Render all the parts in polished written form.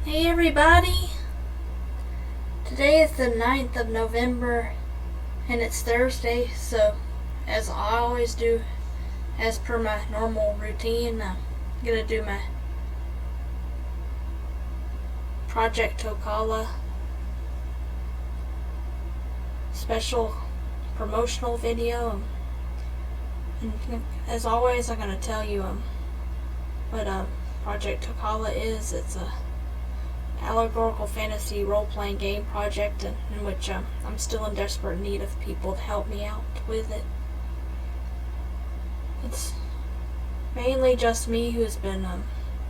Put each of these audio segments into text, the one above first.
Hey everybody! Today is the 9th of November and it's Thursday, so as I always do, as per my normal routine, I'm gonna do my Project Tokala special promotional video. And as always, I'm gonna tell you what Project Tokala is. It's a allegorical fantasy role-playing game project in which I'm still in desperate need of people to help me out with it. It's mainly just me who's been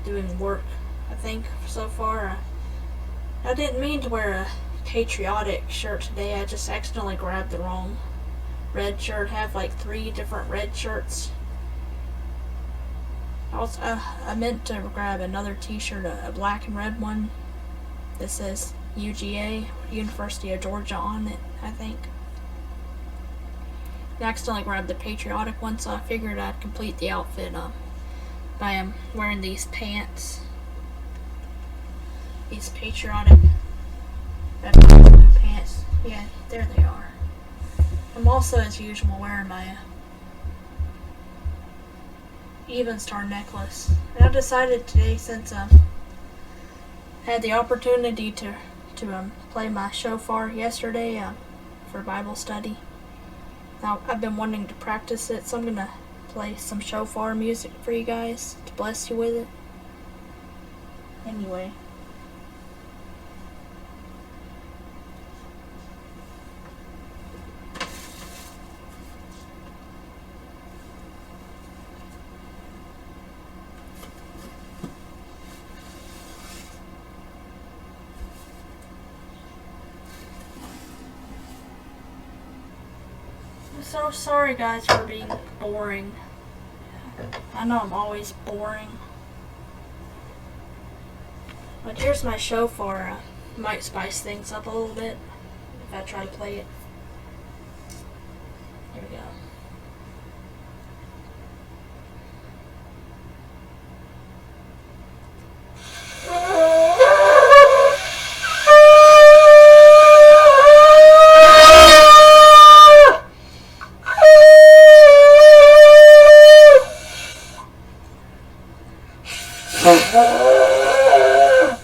doing work, I think, so far. I didn't mean to wear a patriotic shirt today. I just accidentally grabbed the wrong red shirt. I have like 3 different red shirts. I meant to grab another t-shirt, a black and red one that says UGA, University of Georgia, on it, I think. I accidentally grabbed the patriotic one, so I figured I'd complete the outfit by wearing these pants. These patriotic blue pants. Yeah, there they are. I'm also, as usual, wearing my even star necklace. And I decided today, since I had the opportunity to play my shofar yesterday for Bible study. Now I've been wanting to practice it, so I'm gonna play some shofar music for you guys to bless you with it. Anyway. I'm so sorry guys for being boring. I know I'm always boring. But here's my shofar. Might spice things up a little bit if I try to play it. Here we go.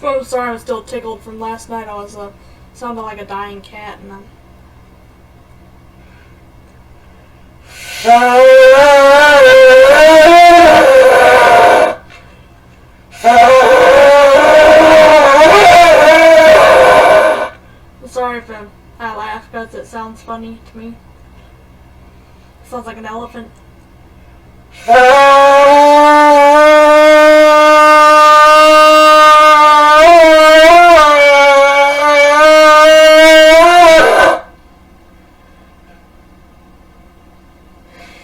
I'm sorry, I'm still tickled from last night. I was sounded like a dying cat, and I'm sorry if I laugh because it sounds funny to me. It sounds like an elephant.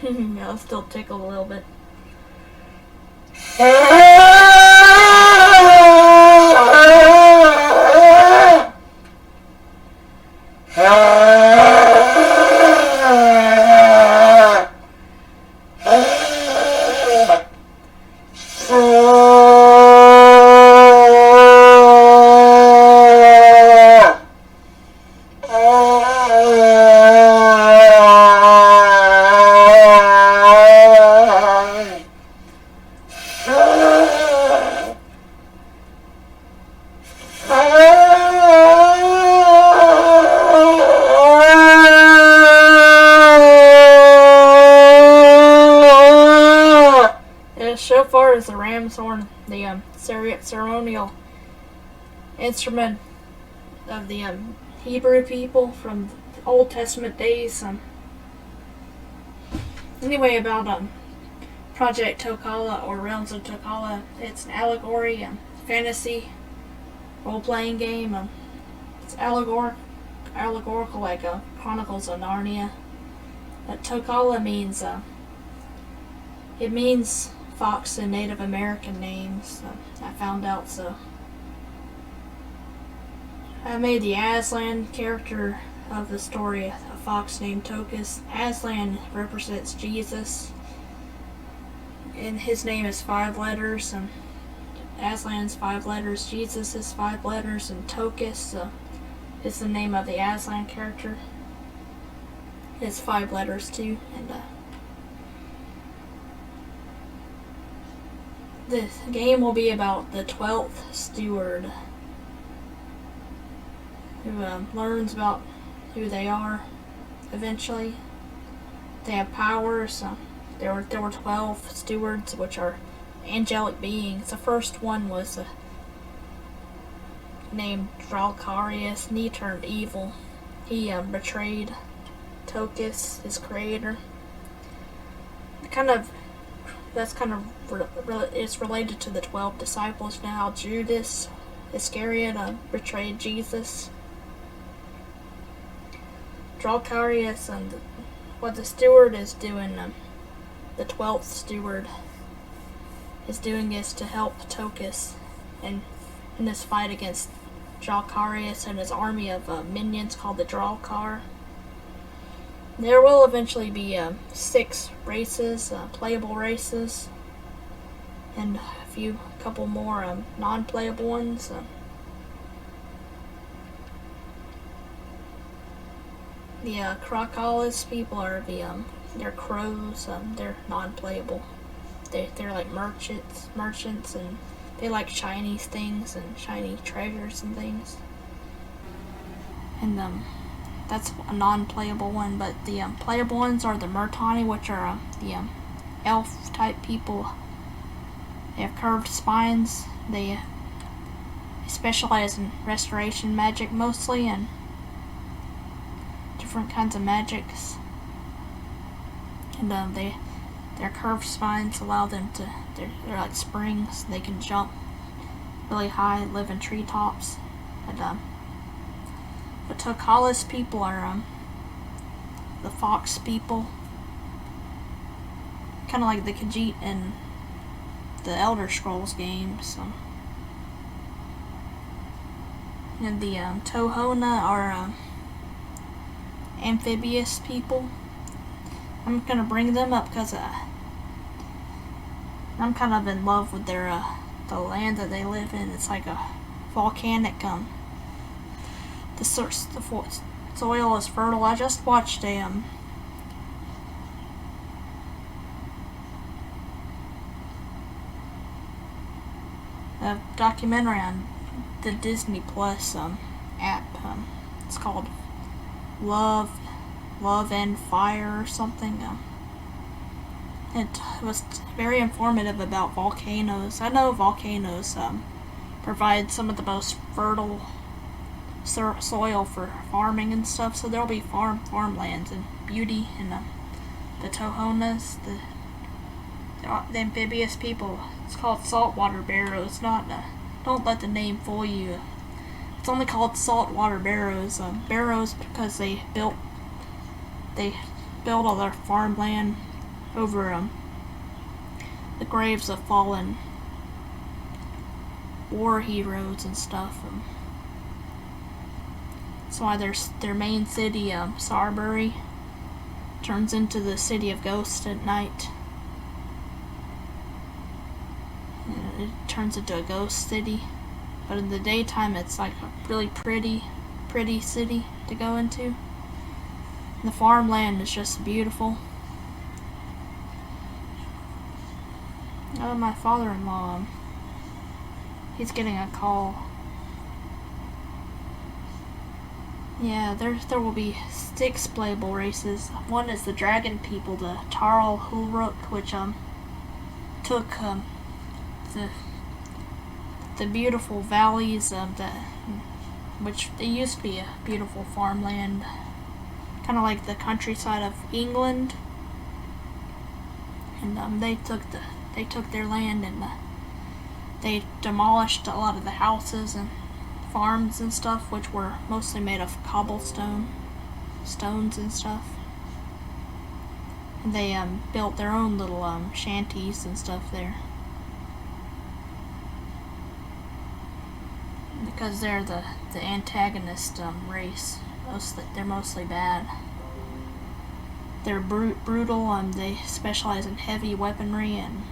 Yeah, I'll still tickle a little bit. Shofar is the ram's horn, the ceremonial instrument of the Hebrew people from the Old Testament days. Anyway, about Project Tokala, or Realms of Tokala, it's an allegory, fantasy role-playing game. It's allegorical like Chronicles of Narnia. But Tokala means it means fox in Native American names. I found out, so I made the Aslan character of the story a fox named Tokus. Aslan represents Jesus, and his name is 5 letters, and Aslan's 5 letters, Jesus is 5 letters, and Tokus is the name of the Aslan character. It's 5 letters too, and this game will be about the 12th steward who learns about who they are eventually. They have powers. There were 12 stewards, which are angelic beings. The first one was named Dralcarius, and he turned evil. He betrayed Tokus, his creator. It's related to the 12 disciples now. Judas Iscariot betrayed Jesus. Dralcarius and what the steward is doing, the 12th steward is doing, is to help Tokus in this fight against Dralcarius and his army of minions called the Dralcar. There will eventually be 6 races, playable races, and a couple more non-playable ones. The Crocalis people are they're crows. They're non-playable. They're like merchants, and they like shiny things and shiny treasures and things. And that's a non-playable one. But the playable ones are the Murtani, which are the elf type people. They have curved spines. They specialize in restoration magic mostly, and different kinds of magics. And their curved spines allow them to, they're like springs. They can jump really high, live in treetops. And the Tokala's people are the fox people, kind of like the Khajiit in the Elder Scrolls games. And the Tohona are amphibious people. I'm gonna bring them up because I'm kind of in love with their the land that they live in. It's like a volcanic. The soil is fertile. I just watched a documentary on the Disney Plus app. It's called Love and Fire or something. It was very informative about volcanoes. I know volcanoes provide some of the most fertile soil for farming and stuff, so there'll be farmlands and beauty. And the Tohonas, the amphibious people, it's called saltwater barrows. Don't let the name fool you. It's only called saltwater barrows. Barrows because they built all their farmland over the graves of fallen war heroes and stuff. That's why their main city, Sarbury, turns into the city of ghosts at night. It turns into a ghost city, but in the daytime it's like a really pretty city to go into. The farmland is just beautiful. My father-in-law, he's getting a call. Yeah, there will be 6 playable races. One is the dragon people, the Tarl Hulruk, which took the beautiful valleys which they used to be a beautiful farmland, kind of like the countryside of England. And they took their land, and they demolished a lot of the houses and farms and stuff, which were mostly made of stones and stuff. And they built their own little shanties and stuff there, because they're the antagonist race. They're mostly bad. They're brutal. They specialize in heavy weaponry, and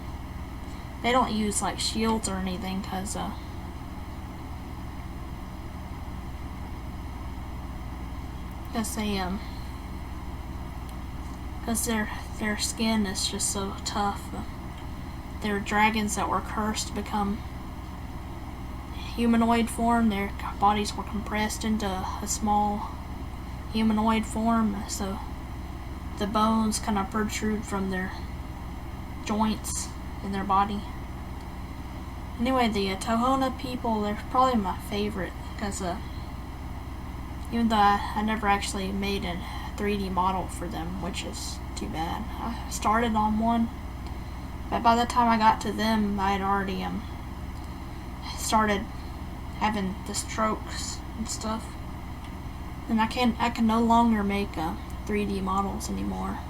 they don't use like shields or anything because their skin is just so tough. They're dragons that were cursed to become humanoid form. Their bodies were compressed into a small humanoid form, so the bones kind of protrude from their joints in their body. Anyway, the Tohono people, they're probably my favorite because even though I never actually made a 3D model for them, which is too bad. I started on one, but by the time I got to them, I had already started having the strokes and stuff, and I can no longer make 3D models anymore.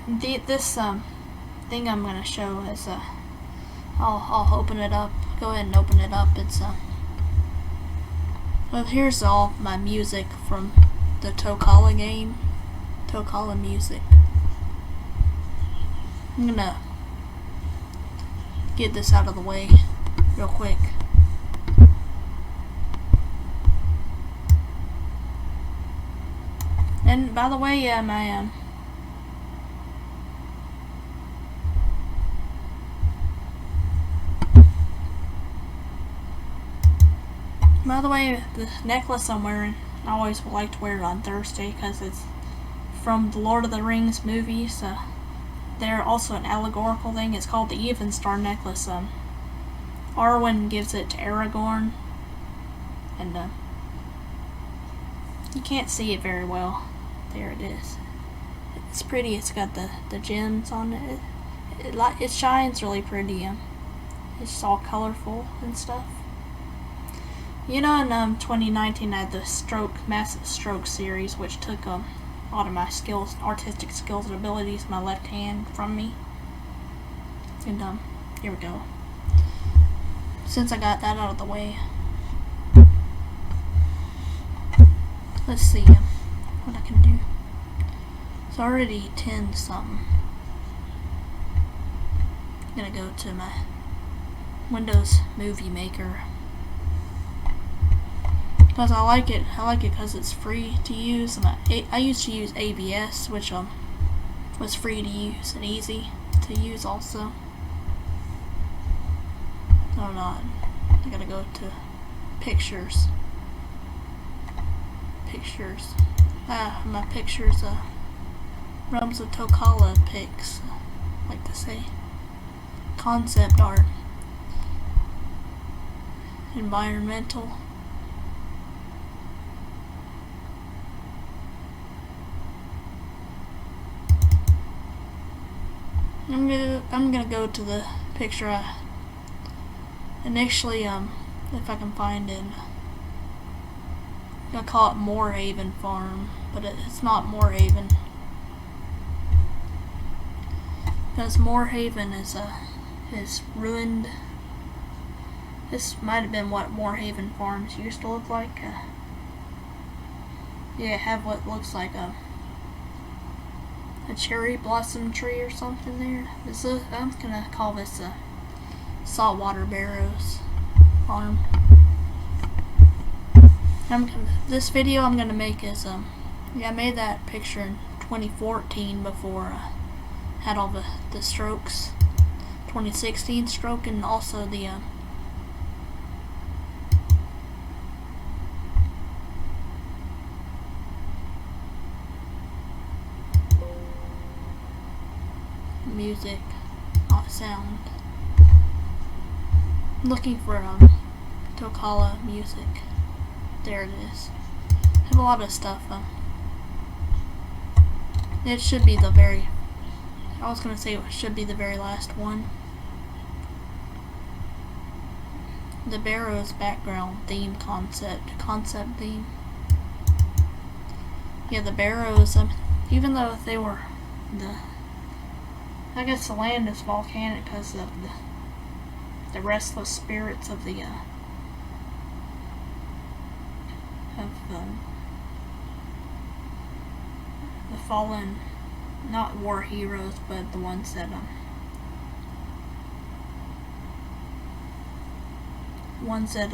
This thing I'm gonna show is I'll open it up. Go ahead and open it up. It's well, here's all my music from the Tokala game. Tokala music. I'm gonna get this out of the way real quick. And by the way, my by the way, the necklace I'm wearing, I always like to wear it on Thursday because it's from the Lord of the Rings movies. They're also an allegorical thing. It's called the Even Star necklace. Arwen gives it to Aragorn, and you can't see it very well. There it is. It's pretty. It's got the gems on it. It shines really pretty. It's all colorful and stuff. You know, in 2019 I had the Massive Stroke series, which took a lot of my skills, artistic skills and abilities, my left hand from me. And here we go. Since I got that out of the way, let's see what I can do. It's already 10 something. I'm gonna go to my Windows Movie Maker. Because I like it because it's free to use, and I used to use ABS, which was free to use and easy to use also. No, not. I gotta go to pictures. Pictures. My pictures. Realms of Tokala pics. I like to say. Concept art. Environmental. I'm gonna go to the picture initially, if I can find it. I'm gonna call it Moorhaven Farm, but it's not Moorhaven. Because Moorhaven is ruined. This might have been what Moorhaven Farms used to look like. Yeah, have what looks like a cherry blossom tree or something there. I'm gonna call this a Saltwater Barrows Farm. This video I'm gonna make is yeah, I made that picture in 2014 before I had all the strokes. 2016 stroke, and also the music, not sound. I'm looking for Tokala music. There it is. I have a lot of stuff. It should be the very. I was gonna say it should be the very last one. The Barrows background theme concept theme. Yeah, the Barrows. Even though they were I guess the land is volcanic because of the restless spirits of the fallen, not war heroes, but the ones that ones that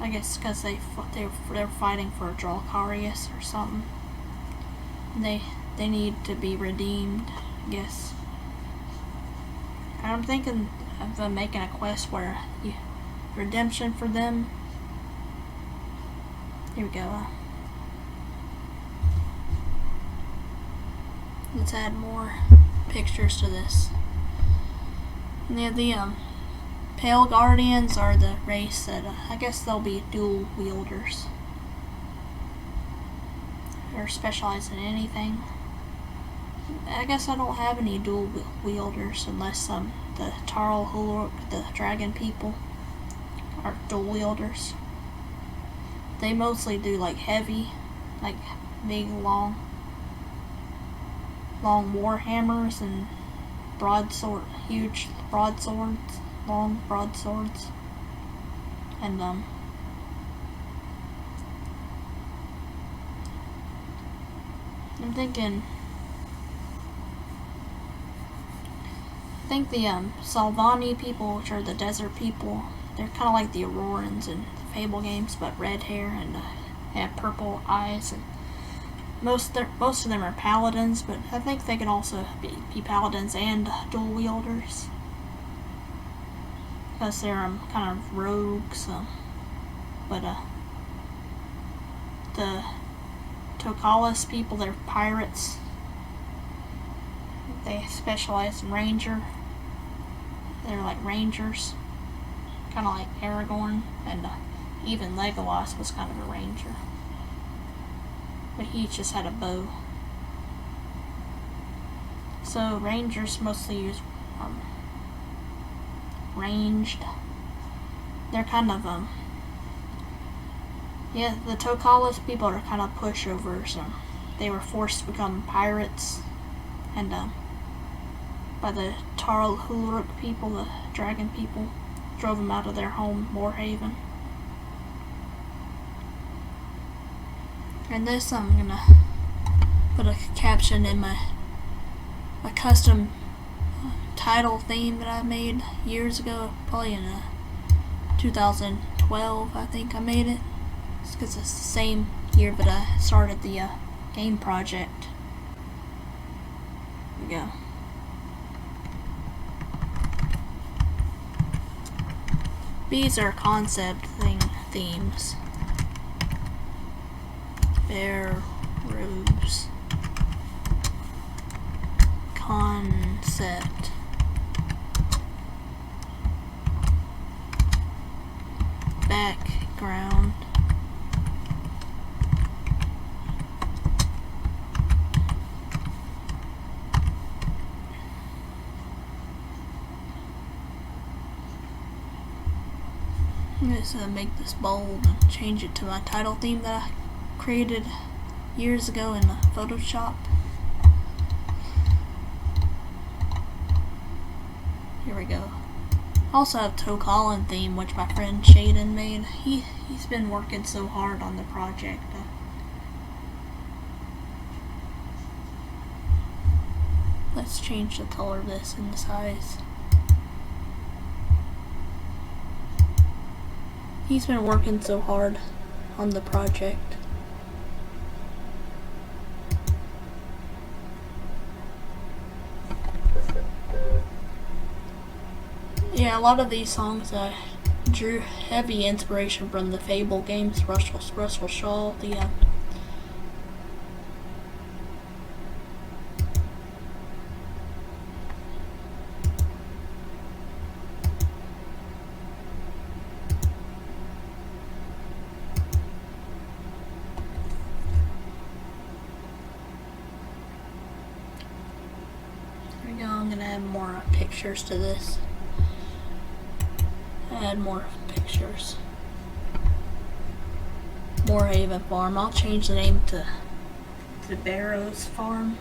I guess because they're fighting for a Dracarius or something. They need to be redeemed, I guess. I'm thinking of making a quest where redemption for them. Here we go. Let's add more pictures to this. And yeah, the Pale Guardians are the race that I guess they'll be dual wielders. Or specialize in anything. I guess I don't have any dual wielders unless the Tarl Hulurk, the dragon people, are dual wielders. They mostly do like heavy, like big long war hammers and huge broadswords, long broadswords, and I'm thinking. I think the Salvani people, which are the desert people, they're kind of like the Aurorans in the Fable games, but red hair and have purple eyes. And most of them are paladins, but I think they can also be paladins and dual wielders because they're kind of rogues. But the Tokala people, they're pirates. They specialize in ranger. They're like rangers, kind of like Aragorn, and even Legolas was kind of a ranger, but he just had a bow. So rangers mostly use ranged. They're kind of yeah, the Tokalas people are kind of pushovers. They were forced to become pirates, and by the Tarl Hulurk people, the dragon people, drove them out of their home, Moorhaven. And this I'm gonna put a caption in my custom title theme that I made years ago, probably in 2012 I think I made it. It's because it's the same year that I started the game project. Here we go. These are concept themes. Bear robes. Concept. Background. I'm just gonna make this bold and change it to my title theme that I created years ago in Photoshop. Here we go. I also have Tokala theme, which my friend Shaden made. He's been working so hard on the project. Let's change the color of this and the size. He's been working so hard on the project. Yeah, a lot of these songs drew heavy inspiration from the Fable games. Russell Shaw, There we go. I'm gonna add more pictures to this. Add more pictures. Moorhaven Farm. I'll change the name to the Barrows Farm,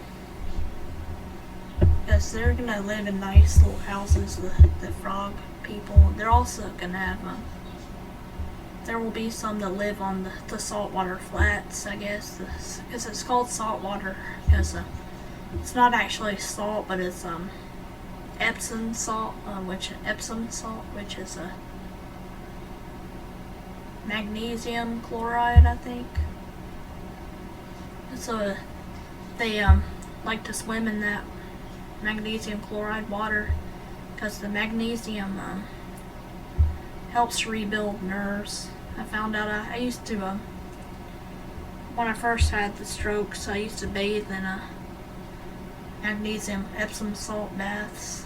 because they're gonna live in nice little houses. The frog people. They're also gonna have there will be some that live on the saltwater flats, I guess, because it's called saltwater because it's not actually salt, but it's Epsom salt, which is magnesium chloride, I think. So they like to swim in that magnesium chloride water because the magnesium helps rebuild nerves. I found out I used to when I first had the strokes, I used to bathe in magnesium Epsom salt baths.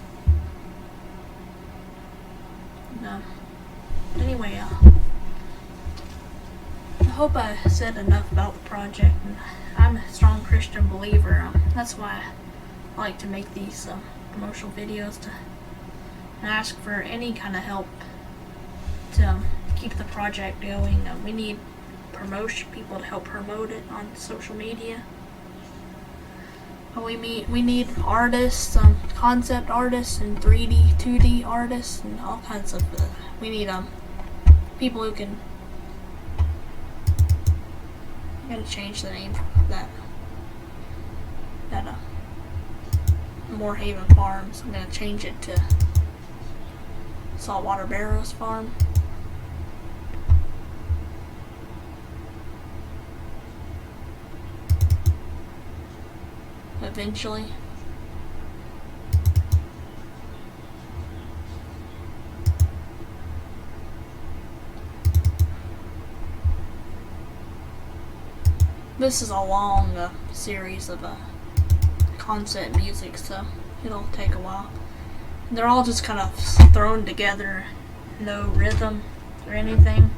And, anyway, I hope I said enough about the project. And I'm a strong Christian believer. That's why I like to make these promotional videos to ask for any kind of help to keep the project going. We need people to help promote it on social media. We need artists, concept artists, and 3D, 2D artists, and all kinds of. We need people who can. I'm gonna change the name of that Moorhaven Farms. I'm gonna change it to Saltwater Barrows Farm. Eventually. This is a long series of concept music, so it'll take a while. They're all just kind of thrown together, no rhythm or anything.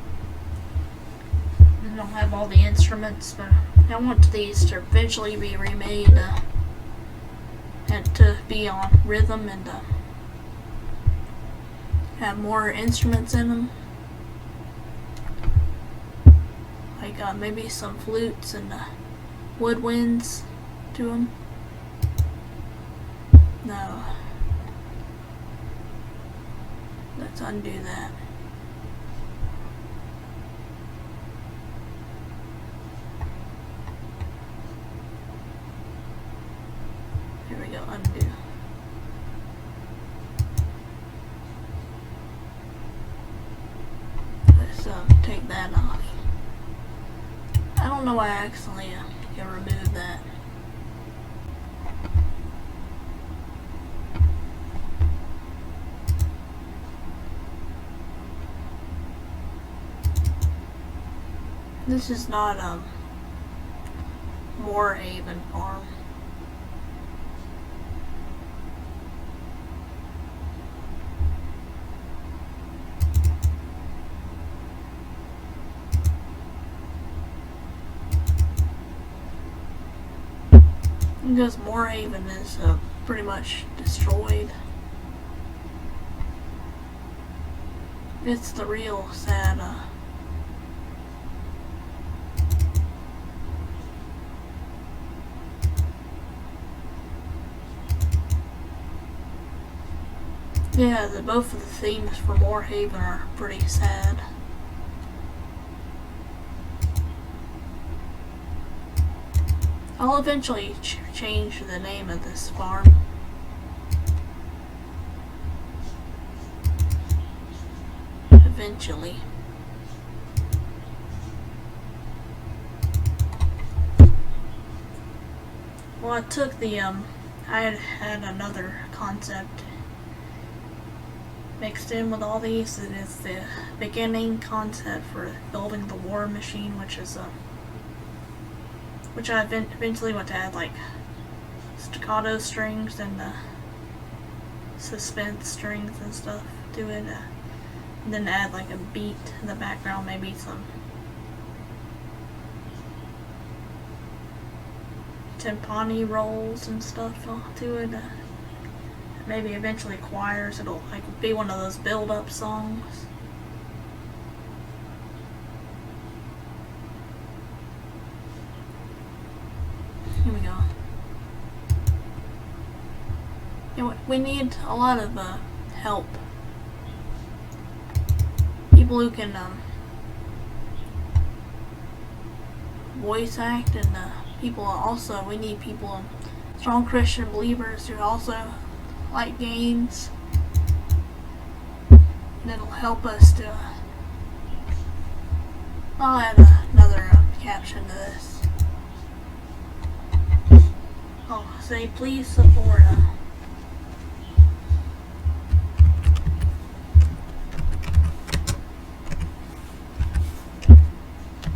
I don't have all the instruments, but I want these to eventually be remade and to be on rhythm and have more instruments in them. Like maybe some flutes and woodwinds to them. No. Let's undo that. Here we go, undo. Let's take that off. I don't know why I accidentally removed that. This is not Moorhaven Farm. Because Moorhaven is pretty much destroyed. It's the real sad yeah, both of the themes for Moorhaven are pretty sad. I'll eventually change the name of this farm. Eventually. Well, I took the, I had another concept mixed in with all these. It is the beginning concept for building the war machine, which is which I eventually want to add like staccato strings and suspense strings and stuff to it, and then add like a beat in the background, maybe some timpani rolls and stuff to it. Maybe eventually choirs. It'll like be one of those build-up songs. Here we go. Yeah, we need a lot of help. People who can voice act, and people also, we need people, strong Christian believers who also like games. That'll help us to I'll add another caption to this. Oh, say please support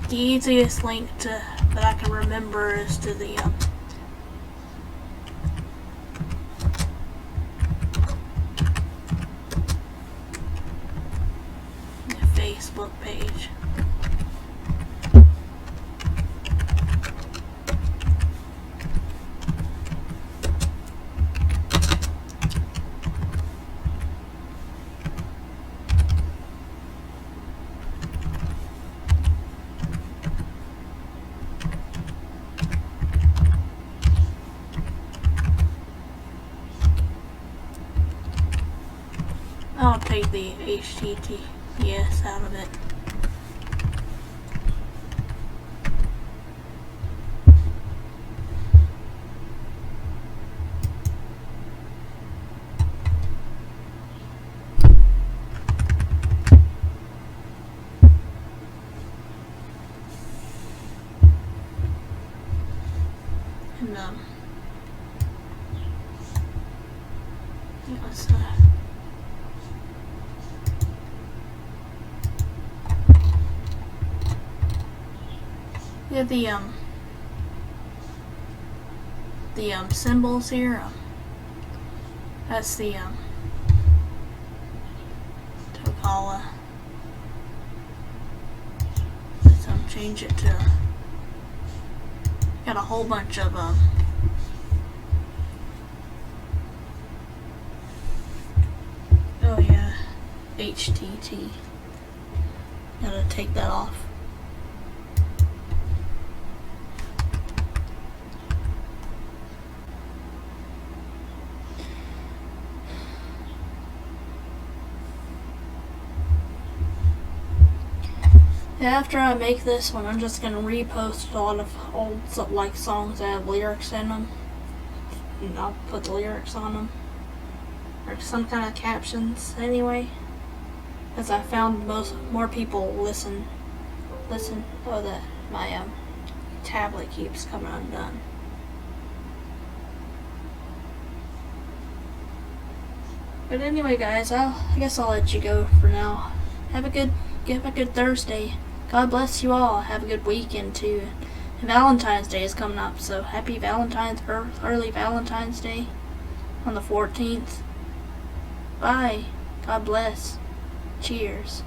the easiest link that I can remember is to the Facebook page. I'll take the HTTPS out of it. And let's yeah, the symbols here. That's the Tokala. Let's change it to. Got a whole bunch of oh yeah, HTT. Gotta take that off. After I make this one, I'm just gonna repost a lot of old like songs that have lyrics in them, and I'll put the lyrics on them or some kind of captions anyway, as I found more people listen. Oh, that my tablet keeps coming undone. But anyway, guys, I guess I'll let you go for now. Have a good Thursday. God bless you all. Have a good weekend too. And Valentine's Day is coming up, so happy early Valentine's Day on the 14th. Bye. God bless. Cheers.